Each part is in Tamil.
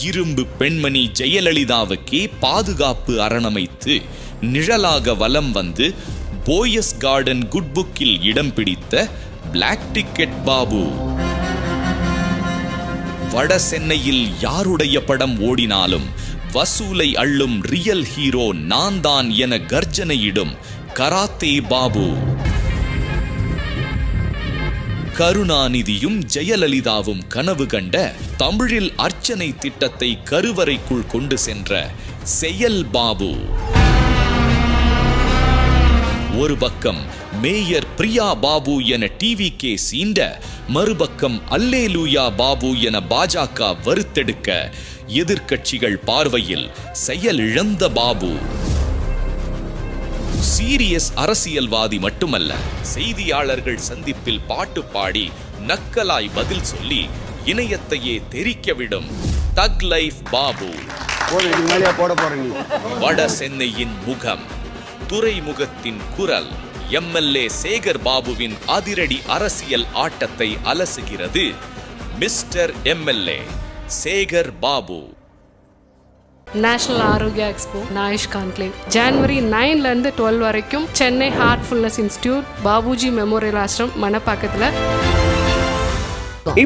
இரும்பு பெண்மணி ஜெயலலிதாவுக்கே பாதுகாப்பு அரணமைத்து நிழலாக வலம் வந்து போயஸ் கார்டன் குட் புக்கில் இடம் பிடித்த பிளாக் டிக்கெட் பாபு. வட சென்னையில் யாருடைய படம் ஓடினாலும் வசூலை அள்ளும் ரியல் ஹீரோ நான் தான் என கர்ஜனையிடும் கராத்தே பாபு. கருணாநிதியும் ஜெயலலிதாவும் கனவு கண்ட தமிழில் அர்ச்சனை திட்டத்தை கருவறைக்குள் கொண்டு சென்ற செயல் பாபு. ஒரு பக்கம் மேயர் பிரியா பாபு என டிவிகே சீண்ட, மறுபக்கம் அல்லேலூயா பாபு என பாஜக வறுத்தெடுக்க எதிர்க்கட்சிகள் பார்வையில் செயல் இழந்த பாபு. சீரியஸ் அரசியல்வாதி மட்டுமல்ல, செய்தியாளர்கள் சந்திப்பில் பாட்டு பாடி நக்கலாய் பதில் சொல்லி இணையத்தையே தெரிக்கவிடும் தக் லைஃப் பாபு. வட சென்னையின் முகம், துறைமுகத்தின் குரல், எம்எல்ஏ சேகர் பாபுவின் அதிரடி அரசியல் ஆட்டத்தை அலசுகிறது mister MLA Sekar Babu. National Arogya expo AYUSH conclave ஜனவரி 9 to 12 வரைக்கும் Chennai heartfulness institute, Babuji memorial ashram, மணப்பாக்கத்தில்.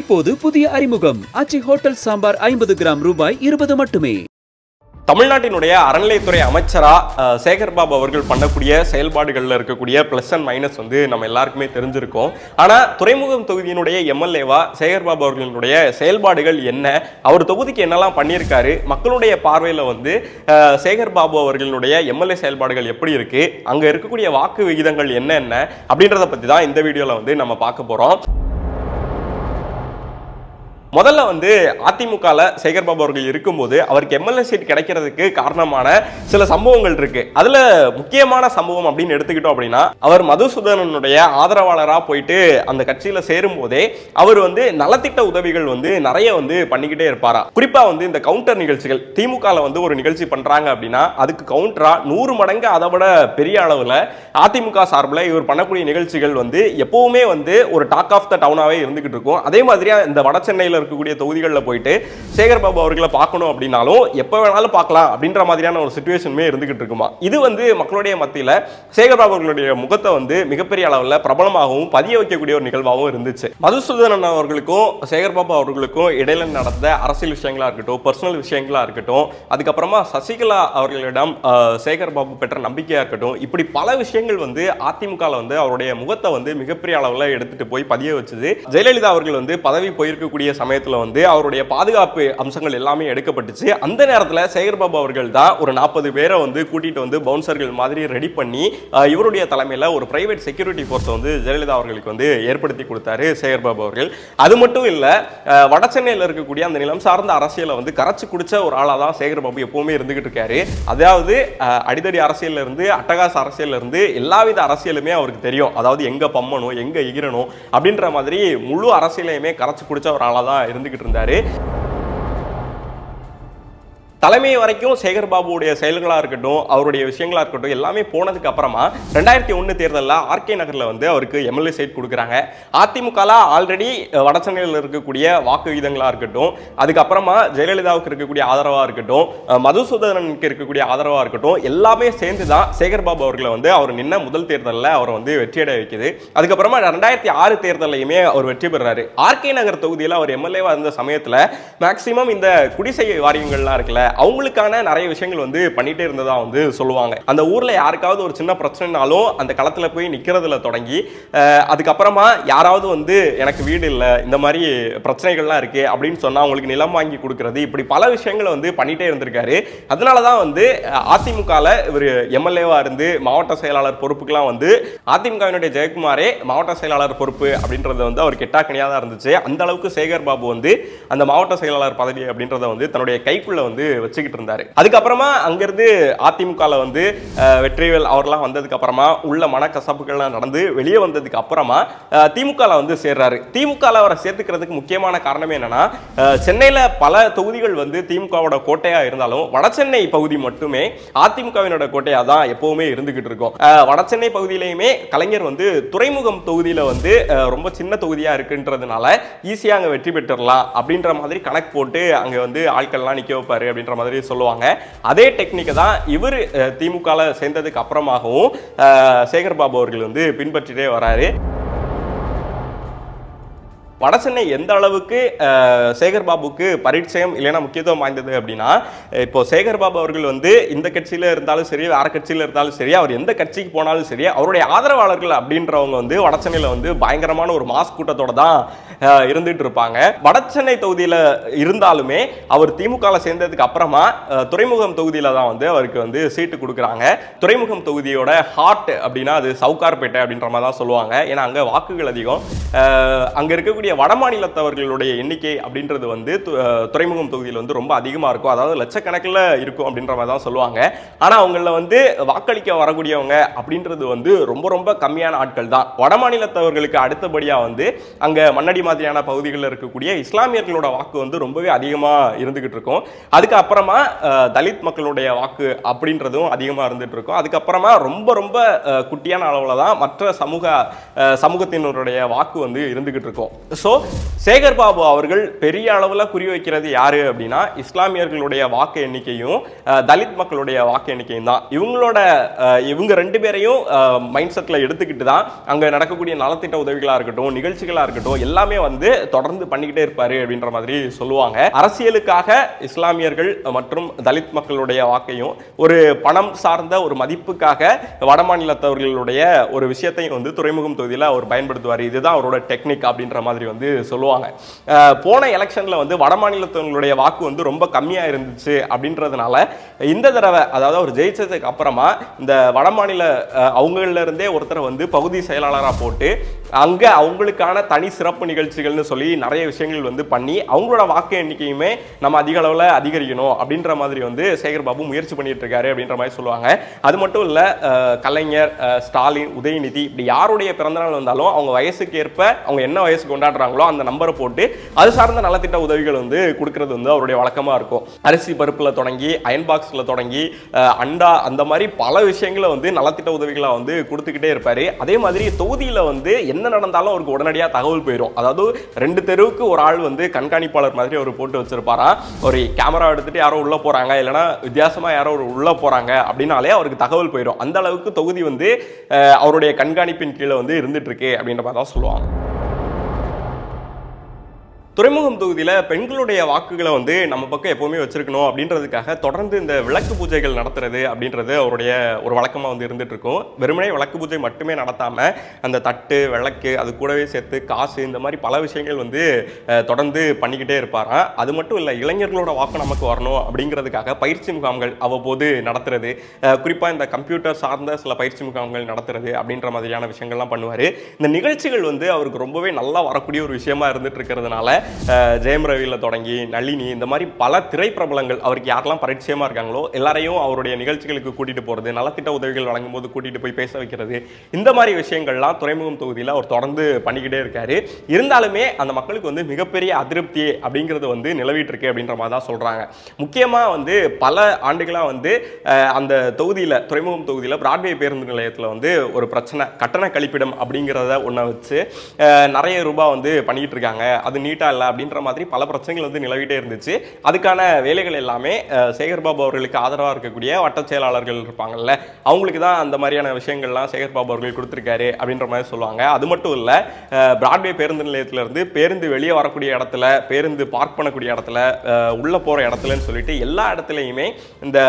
இப்போது புதிய அறிமுகம் ஆச்சி ஹோட்டல் சாம்பார் 50 கிராம் ரூபாய் 20 மட்டுமே. தமிழ்நாட்டினுடைய அறநிலையத்துறை அமைச்சரா சேகர் பாபு அவர்கள் பண்ணக்கூடிய செயல்பாடுகளில் இருக்கக்கூடிய பிளஸ் அண்ட் மைனஸ் வந்து நம்ம எல்லாருக்குமே தெரிஞ்சிருக்கோம். ஆனால் துறைமுகம் தொகுதியினுடைய எம்எல்ஏவா சேகர் பாபு அவர்களுடைய செயல்பாடுகள் என்ன, அவர் தொகுதிக்கு என்னெல்லாம் பண்ணியிருக்காரு, மக்களுடைய பார்வையில் வந்து சேகர் பாபு அவர்களுடைய எம்எல்ஏ செயல்பாடுகள் எப்படி இருக்கு, அங்கே இருக்கக்கூடிய வாக்கு விகிதங்கள் என்னென்ன அப்படின்றத பற்றி தான் இந்த வீடியோவில் வந்து நம்ம பார்க்க போகிறோம். முதல்ல வந்து அதிமுகல சேகர் பாபு அவர்கள் இருக்கும்போது அவருக்கு எம்எல்ஏ சீட் கிடைக்கிறதுக்கு காரணமான சில சம்பவங்கள் இருக்கு. அதுல முக்கியமான சம்பவம் அப்படின்னு எடுத்துக்கிட்டோம் அப்படின்னா, அவர் மதுசூதனனுடைய ஆதரவாளரா போயிட்டு அந்த கட்சியில சேரும் போதே அவர் வந்து நலத்திட்ட உதவிகள் வந்து நிறைய வந்து பண்ணிக்கிட்டே இருப்பாரா. குறிப்பா வந்து இந்த கவுண்டர் நிகழ்ச்சிகள், திமுகல வந்து ஒரு நிகழ்ச்சி பண்றாங்க அப்படின்னா அதுக்கு கவுண்டரா 100 மடங்கு அதை விட பெரிய அளவுல அதிமுக சார்பில் இவர் பண்ணக்கூடிய நிகழ்ச்சிகள் வந்து எப்பவுமே வந்து ஒரு டாக் ஆஃப் த டவுனாவே இருந்துகிட்டு இருக்கும். அதே மாதிரி இந்த வட சென்னையில் இருக்கக்கூடிய தொகுதிகளில் போயிட்டு சேகர் பாபு அவர்களை பார்க்கணும் அப்படின்னாலும் எப்போ வேணாலும் பார்க்கலாம் அப்படின்ற மாதிரியான ஒரு சிச்சுவேஷனுமே இருந்துகிட்டு இருக்குமா. இது வந்து மக்களுடைய மத்தியில் சேகர் பாபு அவர்களுடைய முகத்தை வந்து மிகப்பெரிய அளவில் பிரபலமாகவும் பதிய வைக்கக்கூடிய ஒரு நிகழ்வாகவும் இருந்துச்சு. மதுசூதனன் அவர்களுக்கும் சேகர் பாபு அவர்களுக்கும் இடையில நடந்த அரசியல் விஷயங்களா இருக்கட்டும், பர்சனல் விஷயங்களா இருக்கட்டும், அதுக்கப்புறமா சசிகலா அவர்களிடம் சேகர் பாபு பெற்ற நம்பிக்கையா இருக்கட்டும், இப்படி பல விஷயங்கள் வந்து அதிமுக வந்து அவருடைய முகத்தை வந்து மிகப்பெரிய அளவில் எடுத்துட்டு போய் பதிய வச்சது. ஜெயலலிதா அவர்கள் வந்து பதவி போயிருக்கக்கூடிய சமயத்தில் வந்து அவருடைய பாதுகாப்பு அம்சங்கள் எல்லாமே எடுக்கப்பட்டுச்சு. அந்த நேரத்தில் சேகர் பாபு அவர்கள் தான் ஒரு 40 பேரை வந்து கூட்டிட்டு வந்து பவுன்சர்கள் மாதிரி ரெடி பண்ணி இவருடைய தலைமையில் ஒரு பிரைவேட் செக்யூரிட்டி ஃபோர்ஸை வந்து ஜெயலலிதா அவர்களுக்கு வந்து ஏற்படுத்தி கொடுத்தாரு சேகர் பாபு அவர்கள். அது மட்டும் இல்ல, வட சென்னையில் இருக்கக்கூடிய அந்த நிலம் சார்ந்த அரசியலை வந்து கரைச்சு குடிச்ச ஒரு ஆளா தான் சேகர் பாபு எப்பவுமே இருந்துகிட்டு இருக்காரு. அதாவது அடிதடி அரசியல் இருந்து அட்டகாச அரசியல் இருந்து எல்லாவித அரசியலுமே அவருக்கு தெரியும். அதாவது எங்க பம்மணும், எங்க எகிரணும் அப்படின்ற மாதிரி முழு அரசியலையுமே கரைச்சு குடிச்ச ஒரு ஆளா தான் இருந்துகிட்டு இருந்தாரு. தலைமை வரைக்கும் சேகர் பாபுடைய செயல்களா இருக்கட்டும், அவருடைய விஷயங்களா இருக்கட்டும், எல்லாமே போனதுக்கு அப்புறமா 2001 தேர்தலில் ஆர்கே நகர்ல வந்து அவருக்கு எம்எல்ஏ சீட் கொடுக்குறாங்க. அதிமுக ஆல்ரெடி வட சென்னையில் இருக்கக்கூடிய வாக்கு விகிதங்களா இருக்கட்டும், அதுக்கப்புறமா ஜெயலலிதாவுக்கு இருக்கக்கூடிய ஆதரவா இருக்கட்டும், மதுசூதனனுக்கு இருக்கக்கூடிய ஆதரவா இருக்கட்டும், எல்லாமே சேர்ந்து தான் சேகர் பாபு அவர்களை வந்து அவர் நின்ன முதல் தேர்தலில் அவரை வந்து வெற்றியடைய வைக்குது. அதுக்கப்புறமா 2006 தேர்தலையுமே அவர் வெற்றி பெறாரு. ஆர்கே நகர் தொகுதியில் அவர் எம்எல்ஏவா இருந்த சமயத்தில் மேக்சிமம் இந்த குடிசை வாரியங்கள்லாம் இருக்குல்ல, அவங்களுக்கான நிறைய விஷயங்கள் வந்து பண்ணிட்டே இருந்ததா வந்து சொல்லுவாங்க. அந்த ஊர்ல யாருக்காவது ஒரு சின்ன பிரச்சனைனாலும் அந்த களத்துல போய் நிக்கிறதுல தொடங்கி, அதுக்கப்புறமா யாராவது வந்து எனக்கு வீடு இல்லை, இந்த மாதிரி பிரச்சனைகள்லாம் இருக்கு அப்படின்னு சொன்னா அவங்களுக்கு நிலம் வாங்கி கொடுக்கறது, இப்படி பல விஷயங்களை வந்து பண்ணிட்டே இருந்திருக்காரு. அதனாலதான் வந்து அதிமுகல இவர் எம்எல்ஏவா இருந்து மாவட்ட செயலாளர் பொறுப்புக்கெல்லாம் வந்து அதிமுகவினுடைய ஜெயக்குமாரே மாவட்ட செயலாளர் பொறுப்பு அப்படின்றது வந்து அவர் கெட்டாக்கணியா தான் இருந்துச்சு. அந்த அளவுக்கு சேகர் பாபு வந்து அந்த மாவட்ட செயலாளர் பதவி அப்படின்றத வந்து தன்னுடைய கைக்குள்ள வந்து வச்சுக்கிட்டு இருந்தாரு. அதுக்கப்புறமா அங்கிருந்து அதிமுகல வந்து வெற்றிவேல் அவர்லாம் வந்ததுக்கு அப்புறமா உள்ள மனக்கசப்புகள்லாம் நடந்து வெளியே வந்ததுக்கு அப்புறமா திமுகல வந்து சேர்றாரு. திமுகல அவரை சேர்த்துக்கிறதுக்கு முக்கியமான காரணம் என்னன்னா, சென்னையில பல தொகுதிகள் வந்து திமுகவோட கோட்டையா இருந்தாலும் வடசென்னை பகுதி மட்டுமே அதிமுகவினோட கோட்டையா தான் எப்பவுமே இருந்துகிட்டு இருக்கும். வடசென்னை பகுதியிலையுமே கலைஞர் வந்து துறைமுகம் தொகுதியில வந்து ரொம்ப சின்ன தொகுதியா இருக்குன்றதுனால ஈஸியா அங்க வெற்றி பெற்றலாம் அப்படின்ற மாதிரி கணக்கு போட்டு அங்க வந்து ஆட்கள்லாம் நிக்க வைப்பாரு அப்படின்ற மாதிரி சொல்லுவாங்க. அதே டெக்னிக்கை தான் இவர் திமுகல சேர்ந்ததுக்கு அப்புறமாகவும் சேகர்பாபு அவர்கள் வந்து பின்பற்றிட்டே வராரு. வடசென்னை எந்த அளவுக்கு சேகர்பாபுக்கு பரிச்சயம் இல்லைன்னா முக்கியத்துவம் வாய்ந்தது அப்படின்னா, இப்போ சேகர்பாபு அவர்கள் வந்து இந்த கட்சியில இருந்தாலும் சரி, வேற கட்சியில இருந்தாலும் சரி, அவர் எந்த கட்சிக்கு போனாலும் சரி, அவருடைய ஆதரவாளர்கள் அப்படின்றவங்க வந்து வடசென்னையில வந்து பயங்கரமான ஒரு மாஸ் கூட்டத்தோட தான் இருந்துட்டு இருப்பாங்க. வடசென்னை தொகுதியில இருந்தாலுமே அவர் திமுகல சேர்ந்ததுக்கு அப்புறமா துறைமுகம் தொகுதியில தான் வந்து அவருக்கு வந்து சீட்டு கொடுக்குறாங்க. துறைமுகம் தொகுதியோட ஹார்ட் அப்படின்னா அது சவுகார்பேட்டை அப்படின்ற மாதிரி தான் சொல்லுவாங்க. ஏன்னா அங்க வாக்குகள் அதிகம். அங்க இருக்கக்கூடிய வடமாநிலத்தவர்களுடைய எண்ணிக்கை அப்படின்றது வந்து துறைமுகம் தொகுதியில் வந்து ரொம்ப அதிகமாக இருக்கும். அதாவது லட்சக்கணக்கில் இருக்கும் அப்படின்ற மாதிரி தான் சொல்லுவாங்க. ஆனால் அவங்கள வந்து வாக்களிக்க வரக்கூடியவங்க அப்படின்றது வந்து ரொம்ப ரொம்ப கம்மியான ஆட்கள் தான். வடமாநிலத்தவர்களுக்கு அடுத்தபடியாக வந்து அங்கே மண்ணடி மாதிரியான பகுதிகளில் இருக்கக்கூடிய இஸ்லாமியர்களோட வாக்கு வந்து ரொம்பவே அதிகமாக இருந்துகிட்டு இருக்கும். அதுக்கப்புறமா தலித் மக்களுடைய வாக்கு அப்படின்றதும் அதிகமாக இருந்துட்டு இருக்கும். அதுக்கப்புறமா ரொம்ப ரொம்ப குட்டியான அளவில் தான் மற்ற சமூகத்தினருடைய வாக்கு வந்து இருந்துகிட்டு இருக்கும். ஸோ சேகர்பாபு அவர்கள் பெரிய அளவில் குறி வைக்கிறது யாரு அப்படின்னா, இஸ்லாமியர்களுடைய வாக்கு எண்ணிக்கையும் தலித் மக்களுடைய வாக்கு எண்ணிக்கையும் தான். இவங்க ரெண்டு பேரையும் மைண்ட் செட்ல எடுத்துக்கிட்டு தான் அங்க நடக்கக்கூடிய நலத்திட்ட உதவிகளா இருக்கட்டும், நிகழ்ச்சிகளா இருக்கட்டும், எல்லாமே வந்து தொடர்ந்து பண்ணிக்கிட்டே இருப்பாரு அப்படின்ற மாதிரி சொல்லுவாங்க. அரசியலுக்காக இஸ்லாமியர்கள் மற்றும் தலித் மக்களுடைய வாக்கையும் ஒரு பணம் சார்ந்த ஒரு மதிப்புக்காக வடமாநிலத்தவர்களுடைய ஒரு விஷயத்தையும் வந்து துறைமுகம் தொகுதியில் அவர் பயன்படுத்துவார். இதுதான் அவரோட டெக்னிக் அப்படின்ற மாதிரி வந்து சொல்லுவாங்க. போன எலெக்ஷன்ல வந்து வடமாநிலத்தவர்களுடைய வாக்கு வந்து ரொம்ப கம்மியா இருந்துச்சு அப்படின்றதுனால இந்த தடவை, அதாவது அவர் ஜெயிச்சதுக்கு அப்புறமா இந்த வடமாநில அவங்கள இருந்தே ஒருத்தரை வந்து பகுதி செயலாளராக போட்டு அங்க அவங்களுக்கான தனி சிறப்பு நிகழ்ச்சிகள்னு சொல்லி நிறைய விஷயங்கள் வந்து பண்ணி அவங்களோட வாக்கு எண்ணிக்கையுமே நம்ம அதிக அளவில் அதிகரிக்கணும் அப்படின்ற மாதிரி வந்து சேகர்பாபு முயற்சி பண்ணிட்டு இருக்காரு அப்படின்ற மாதிரி சொல்லுவாங்க. அது மட்டும் இல்ல, கலைஞர், ஸ்டாலின், உதயநிதி இப்படி யாருடைய பிறந்தநாள் வந்தாலும் அவங்க வயசுக்கு ஏற்ப அவங்க என்ன வயசு கொண்டாடுறாங்களோ அந்த நம்பரை போட்டு அது சார்ந்த நலத்திட்ட உதவிகள் வந்து கொடுக்கறது வந்து அவருடைய வழக்கமா இருக்கும். அரிசி பருப்புல தொடங்கி அயன் பாக்ஸ்ல தொடங்கி அண்டா அந்த மாதிரி பல விஷயங்களை வந்து நலத்திட்ட உதவிகளை வந்து கொடுத்துக்கிட்டே இருப்பாரு. அதே மாதிரி தொகுதியில வந்து என்ன நடந்தாலும் அவருக்கு உடனடியாக தகவல் போயிடும். அதாவது 2 தெருவுக்கு ஒரு ஆள் வந்து கண்காணிப்பாளர் மாதிரி அவர் போட்டு வச்சிருப்பாராம். ஒரு கேமரா எடுத்துட்டு யாரோ உள்ள போறாங்க, இல்லைன்னா வித்தியாசமா யாரோ உள்ள போறாங்க அப்படின்னாலே அவருக்கு தகவல் போயிடும். அந்த அளவுக்கு தொகுதி வந்து அவருடைய கண்காணிப்பின் கீழே வந்து இருந்துட்டு இருக்கு அப்படின்ற மாதிரி தான் சொல்லுவாங்க. துறைமுகம் தொகுதியில் பெண்களுடைய வாக்குகளை வந்து நம்ம பக்கம் எப்போவுமே வச்சிருக்கணும் அப்படின்றதுக்காக தொடர்ந்து இந்த விளக்கு பூஜைகள் நடத்துறது அப்படின்றது அவருடைய ஒரு வழக்கமாக வந்து இருந்துட்டு இருக்கும். வெறுமனே விளக்கு பூஜை மட்டுமே நடத்தாமல் அந்த தட்டு, விளக்கு, அது கூடவே சேர்த்து காசு, இந்த மாதிரி பல விஷயங்கள் வந்து தொடர்ந்து பண்ணிக்கிட்டே இருப்பாராம். அது மட்டும் இல்லை, இளைஞர்களோட வாக்கு நமக்கு வரணும் அப்படிங்கிறதுக்காக பயிற்சி முகாம்கள் அவ்வப்போது நடத்துறது, குறிப்பாக இந்த கம்ப்யூட்டர் சார்ந்த சில பயிற்சி முகாம்கள் நடத்துறது அப்படின்ற மாதிரியான விஷயங்கள்லாம் பண்ணுவார். இந்த நிகழ்ச்சிகள் வந்து அவருக்கு ரொம்பவே நல்லா வரக்கூடிய ஒரு விஷயமா இருந்துட்டு இருக்கிறதுனால ஜெயம் ரவியில் தொடங்கி நளினி, இந்த மாதிரி பல திரைப்பிரபலங்கள் அவருக்கு யாரெல்லாம் பரிச்சயமா இருக்காங்களோ எல்லாரையும் அவருடைய நிகழ்ச்சிகளுக்கு கூட்டிட்டு போறது, நலத்திட்ட உதவிகள் வழங்கும் போது கூட்டிட்டு போய் பேச வைக்கிறது, இந்த மாதிரி விஷயங்கள்லாம் துறைமுகம் தொகுதியில் அவர் தொடர்ந்து பண்ணிக்கிட்டே இருக்காரு. இருந்தாலுமே அந்த மக்களுக்கு வந்து மிகப்பெரிய அதிருப்தி அப்படிங்கிறது வந்து நிலவிட்டு இருக்கு அப்படின்ற மாதிரி தான் சொல்றாங்க. முக்கியமா வந்து பல ஆண்டுகளா வந்து அந்த தொகுதியில், துறைமுகம் தொகுதியில் பிராட்வே பேருந்து நிலையத்தில் வந்து ஒரு பிரச்சனை, கட்டண கழிப்பிடம் அப்படிங்கிறத ஒன்றை வச்சு நிறைய ரூபாய் வந்து பண்ணிட்டு இருக்காங்க, அது நீட்டா இல்லை அப்படின்ற மாதிரி பல பிரச்சனைகள் வந்து நிலவிட்டே இருந்துச்சு. அதுக்கான வேலைகள் எல்லாமே சேகர்பாபு அவர்களுக்கு ஆதரவாக இருக்கக்கூடிய வட்ட செயலாளர்கள் இருப்பாங்கல்ல, அவங்களுக்கு தான் அந்த மாதிரியான விஷயங்கள்லாம் சேகர்பாபு அவர்கள் கொடுத்துருக்காரு அப்படின்ற மாதிரி சொல்லுவாங்க. அது மட்டும் இல்லை, பிராட்வே பேருந்து நிலையத்திலிருந்து பேருந்து வெளியே வரக்கூடிய இடத்துல, பேருந்து பார்க் பண்ணக்கூடிய இடத்துல, உள்ள போகிற இடத்துலன்னு சொல்லிட்டு எல்லா இடத்துலையுமே இந்த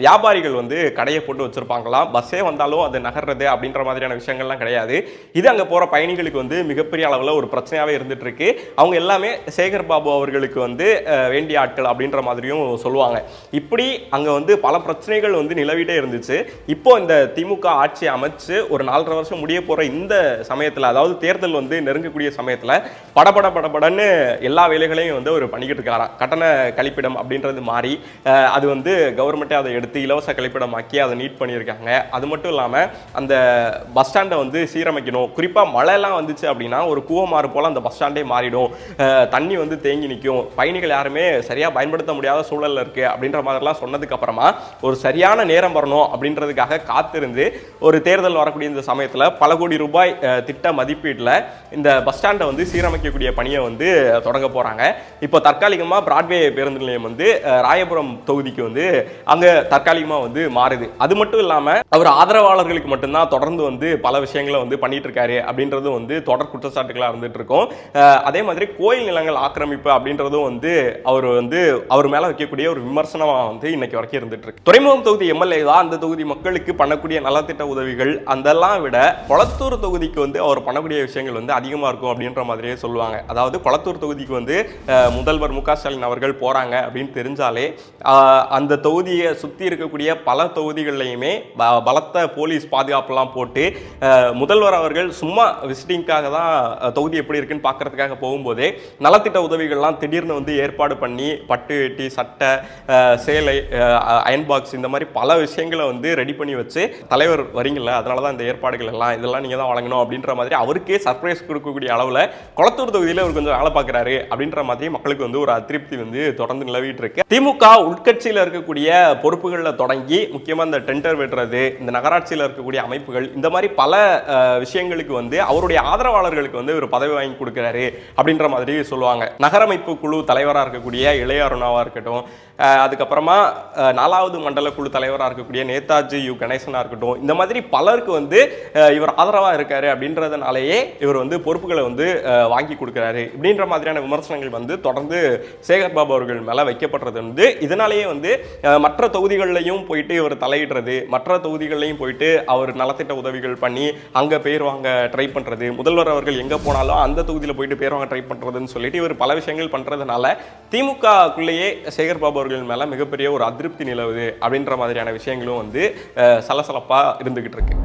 வியாபாரிகள் வந்து கடையை போட்டு வச்சிருப்பாங்களாம். பஸ்ஸே வந்தாலும் அது நகர்றது அப்படின்ற மாதிரியான விஷயங்கள்லாம் கிடையாது. இது அங்கே போகிற பயணிகளுக்கு வந்து மிகப்பெரிய அளவில் ஒரு பிரச்சனையாகவே இருந்துட்டு இருக்கு. அவங்க எல்லா எல்லாமே சேகர் பாபு அவர்களுக்கு வந்து வேண்டிய ஆட்கள் அப்படின்ற மாதிரியும் சொல்லுவாங்க. இப்படி அங்க வந்து பல பிரச்சனைகள் வந்து நிலவிட்டே இருந்துச்சு. இப்போ இந்த திமுக ஆட்சி அமைச்சு ஒரு 4.5 வருஷம் முடிய போற இந்த சமயத்துல, அதாவது தேர்தல் வந்து நெருங்கக்கூடிய சமயத்துல படபடன்னு எல்லா வேலைகளையும் வந்து அவர் பண்ணிக்கிட்டு இருக்காராம். கட்டண கழிப்பிடம் அப்படின்றது மாறி அது வந்து கவர்மெண்ட்டே அதை எடுத்து இலவச கழிப்பிடமாக்கி அதை நீட் பண்ணியிருக்காங்க. அது மட்டும் இல்லாமல் அந்த பஸ் ஸ்டாண்டை வந்து சீரமைக்கணும். குறிப்பாக மழைலாம் வந்துச்சு அப்படின்னா ஒரு கூவமாறு போல் அந்த பஸ் ஸ்டாண்டே மாறிடும், தண்ணி வந்து தேங்கி நிற்கும், பயணிகள் யாருமே சரியாக பயன்படுத்த முடியாத சூழலில் இருக்குது அப்படின்ற மாதிரிலாம் சொன்னதுக்கு அப்புறமா ஒரு சரியான நேரம் வரணும் அப்படின்றதுக்காக காத்திருந்து ஒரு தேர்தல் வரக்கூடிய இந்த சமயத்தில் பல கோடி ரூபாய் திட்ட மதிப்பீட்டில் இந்த பஸ் ஸ்டாண்டை வந்து சீரமைக்கக்கூடிய பணியை வந்து தொடங்க போகிறாங்க. இப்போ தற்காலிகமாக பிராட்வே பேருந்து நிலையம் வந்து ராயபுரம் தொகுதிக்கு வந்து அங்க தற்காலிகமா வந்து மாறுது. அது மட்டும் இல்லாம அவர் ஆதரவாளர்களுக்கு மட்டும்தான் தொடர்ந்து வந்து பல விஷயங்களை வந்து பண்ணிட்டு இருக்காரு அப்படின்றதும் வந்து தொடர் குற்றச்சாட்டுகளா இருந்துட்டு இருக்கும். அதே மாதிரி கோயில் நிலங்கள் ஆக்கிரமிப்பு அப்படின்றதும் வந்து அவர் மேல வைக்கக்கூடிய ஒரு விமர்சனமா வந்து இன்னைக்கு வரைக்கும் இருந்துட்டு இருக்கு. துறைமுகம் தொகுதி எம்எல்ஏ தான் அந்த தொகுதி மக்களுக்கு பண்ணக்கூடிய நலத்திட்ட உதவிகள் அதெல்லாம் விட கொளத்தூர் தொகுதிக்கு வந்து அவர் பண்ணக்கூடிய விஷயங்கள் வந்து அதிகமா இருக்கும் அப்படின்ற மாதிரியே சொல்லுவாங்க. அதாவது கொளத்தூர் தொகுதிக்கு வந்து முதல்வர் மு க ஸ்டாலின் அவர்கள் போறாங்க அப்படின்னு தெரிஞ்சாலே அந்த தொகுதியை சுற்றி இருக்கக்கூடிய பல தொகுதிகளிலையுமே பலத்த போலீஸ் பாதுகாப்புலாம் போட்டு முதல்வர் அவர்கள் சும்மா விசிட்டிங்காக தான் தொகுதி எப்படி இருக்குன்னு பார்க்கறதுக்காக போகும்போதே நலத்திட்ட உதவிகள்லாம் திடீர்னு வந்து ஏற்பாடு பண்ணி பட்டு வேட்டி சட்டை சேலை அயன் பாக்ஸ் இந்த மாதிரி பல விஷயங்களை வந்து ரெடி பண்ணி வச்சு தலைவர் வரீங்களா அதனால தான் இந்த ஏற்பாடுகள் எல்லாம் இதெல்லாம் நீங்கள் தான் வழங்கணும் அப்படின்ற மாதிரி அவருக்கே சர்ப்ரைஸ் கொடுக்கக்கூடிய அளவில் கொளத்தூர் தொகுதியில் அவர் கொஞ்சம் வேலை பார்க்குறாரு அப்படின்ற மாதிரி மக்களுக்கு வந்து ஒரு அதிருப்தி வந்து தொடர்ந்து நிலவிட்டு இருக்கு. திமுக உட்கட்சியில் இருக்கக்கூடிய பொறுப்புகளில் தொடங்கி முக்கியமாக இந்த டெண்டர் வெட்டுறது, இந்த நகராட்சியில் இருக்கக்கூடிய அமைப்புகள், இந்த மாதிரி பல விஷயங்களுக்கு வந்து அவருடைய ஆதரவாளர்களுக்கு வந்து ஒரு பதவி வாங்கி கொடுக்கிறாரு அப்படின்ற மாதிரி சொல்லுவாங்க. நகரமைப்பு குழு தலைவராக இருக்கக்கூடிய இளைய அருணாவாக இருக்கட்டும், அதுக்கப்புறமா 4வது மண்டல குழு தலைவராக இருக்கக்கூடிய நேதாஜி யு கணேசனாக இருக்கட்டும், இந்த மாதிரி பலருக்கு வந்து இவர் ஆதரவாக இருக்காரு அப்படின்றதுனாலேயே இவர் வந்து பொறுப்புகளை வந்து வாங்கி கொடுக்கிறாரு இப்படின்ற மாதிரியான விமர்சனங்கள் வந்து தொடர்ந்து சேகர் பாபு அவர்கள் மேலே வைக்கப்படுறது வந்து இதனாலேயே வந்து மற்ற தொகுதிகளிலையும் போயிட்டு இவர் தலையிடுறது, மற்ற தொகுதிகளிலையும் போயிட்டு அவர் நலத்திட்ட உதவிகள் பண்ணி அங்கே பேர் வாங்க ட்ரை பண்ணுறது, முதல்வர் அவர்கள் எங்கே போனாலும் அந்த தொகுதியில் போயிட்டு பேர் வாங்க ட்ரை பண்ணுறதுன்னு சொல்லிட்டு இவர் பல விஷயங்கள் பண்ணுறதுனால திமுகக்குள்ளேயே சேகர் பாபு அவர்கள் மேலே மிகப்பெரிய ஒரு அதிருப்தி நிலவுது அப்படின்ற மாதிரியான விஷயங்களும் வந்து சலசலப்பாக இருந்துகிட்டு இருக்கு.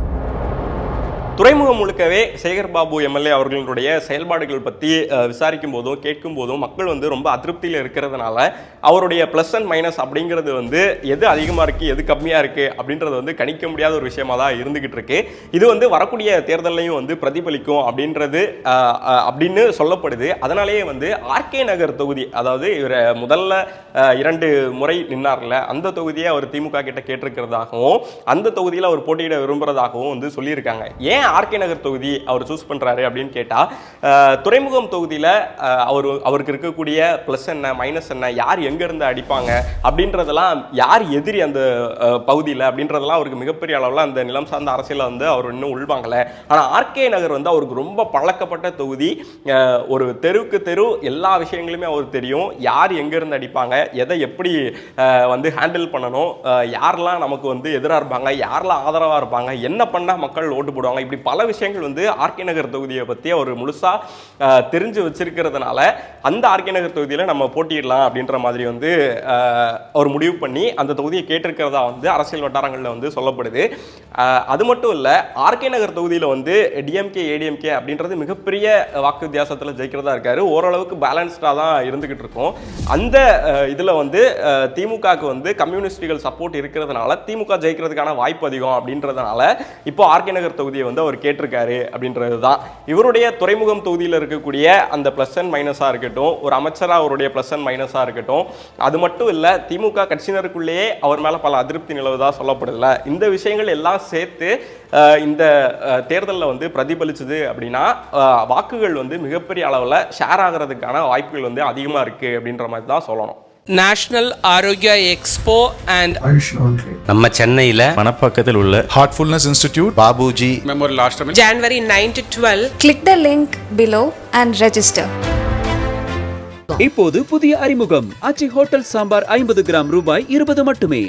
துறைமுகம் முழுக்கவே சேகர் பாபு எம்எல்ஏ அவர்களுடைய செயல்பாடுகள் பற்றி விசாரிக்கும் போதும் கேட்கும் போதும் மக்கள் வந்து ரொம்ப அதிருப்தியில் இருக்கிறதுனால அவருடைய ப்ளஸ் அண்ட் மைனஸ் அப்படிங்கிறது வந்து எது அதிகமாக இருக்குது எது கம்மியாக இருக்குது அப்படின்றது வந்து கணிக்க முடியாத ஒரு விஷயமா தான் இருந்துகிட்டு இருக்கு. இது வந்து வரக்கூடிய தேர்தலையும் வந்து பிரதிபலிக்கும் அப்படின்னு சொல்லப்படுது. அதனாலேயே வந்து ஆர்கே நகர் தொகுதி, அதாவது இவர் முதல்ல 2 முறை நின்னார்ல அந்த தொகுதியை அவர் திமுக கிட்ட கேட்டிருக்கிறதாகவும் அந்த தொகுதியில் அவர் போட்டியிட விரும்புறதாகவும் வந்து சொல்லியிருக்காங்க. ஏன் ஆர்கே நகர் தொகுதி அவர் சூஸ் பண்றாரு அப்படின்னு கேட்டா, துறைமுகம் தொகுதியில் அவருக்கு இருக்கக்கூடிய பிளஸ் என்ன மைனஸ் என்ன, யார் எங்க இருந்து அடிப்பாங்க அப்படின்றதெல்லாம், யார் எதிரி அந்த பகுதியில் அப்படின்றதெல்லாம் அவருக்கு மிகப்பெரிய அளவில் அந்த நிலம் சார்ந்த அரசியல வந்து அவர் இன்னும் உள்வாங்கல. ஆனால் ஆர்கே நகர் வந்து அவருக்கு ரொம்ப பழக்கப்பட்ட தொகுதி. ஒரு தெருவுக்கு தெரு எல்லா விஷயங்களுமே அவருக்கு தெரியும். யார் எங்க இருந்து அடிப்பாங்க, எதை எப்படி வந்து ஹேண்டில் பண்ணணும், யாரெல்லாம் நமக்கு வந்து எதிராக இருப்பாங்க, யாரெல்லாம் ஆதரவாக இருப்பாங்க, என்ன பண்ணால் மக்கள் ஓட்டு போடுவாங்க, இப்படி பல விஷயங்கள் வந்து ஆர்கே நகர் தொகுதியை பற்றி அவர் முழுசா தெரிஞ்சு வச்சிருக்கிறதுனால அந்த ஆர்கே நகர் தொகுதியில் நம்ம போட்டியிடலாம் அப்படின்ற மாதிரி வந்து அவர் முடிவு பண்ணி அந்த தொகுதியை கேட்டிருக்கிறதா வந்து அரசியல் வட்டாரங்களில் வந்து சொல்லப்படுது. அது மட்டும் இல்லை, ஆர்கே நகர் தொகுதியில் வந்து டிஎம்கே ஏடிஎம்கே அப்படின்றது மிகப்பெரிய வாக்கு வித்தியாசத்தில் ஜெயிக்கிறதா இருக்காரு. ஓரளவுக்கு பேலன்ஸ்டாக தான் இருந்துகிட்டு இருக்கும். அந்த இதில் வந்து திமுகவுக்கு வந்து கம்யூனிஸ்டுகள் சப்போர்ட் இருக்கிறதுனால திமுக ஜெயிக்கிறதுக்கான வாய்ப்பு அதிகம் அப்படின்றதுனால இப்போ ஆர்கே நகர் தொகுதியை வந்து அவர் கேட்டிருக்காரு அப்படின்றது தான். இவருடைய துறைமுகம் தொகுதியில் இருக்கக்கூடிய அந்த பிளஸ் அண்ட் மைனஸாக இருக்கட்டும், ஒரு அமைச்சராக அவருடைய பிளஸ் அண்ட் மைனஸாக இருக்கட்டும், அது மட்டும் இல்லை திமுக கட்சியினருக்குள்ளேயே அவர் மேலே பல அதிருப்தி நிலவுதா சொல்லப்படுதுல. இந்த விஷயங்கள் எல்லாம் சேர்த்து இந்த தேர்தலில் வந்து பிரதிபலிச்சது அப்படின்னா வாக்குகள் வந்து மிகப்பெரிய அளவில் ஷேர் ஆகிறதுக்கான வாய்ப்புகள் வந்து அதிகமாக இருக்குது அப்படின்ற மாதிரி தான் சொல்லணும். நேஷனல் ஆரோக்கியா எக்ஸ்போ அண்ட் நம்ம சென்னையில மணப்பாக்கத்தில் உள்ள ஹார்ட்ஃபுல்னஸ் இன்ஸ்டிடியூட் பாபுஜி மெமோரியல் ஆசிரமம் January 9 to 12. Click the link below and register. இப்போது புதிய அறிமுகம் ஆச்சி ஹோட்டல் சாம்பார் 50 கிராம் ரூபாய் 20 மட்டுமே.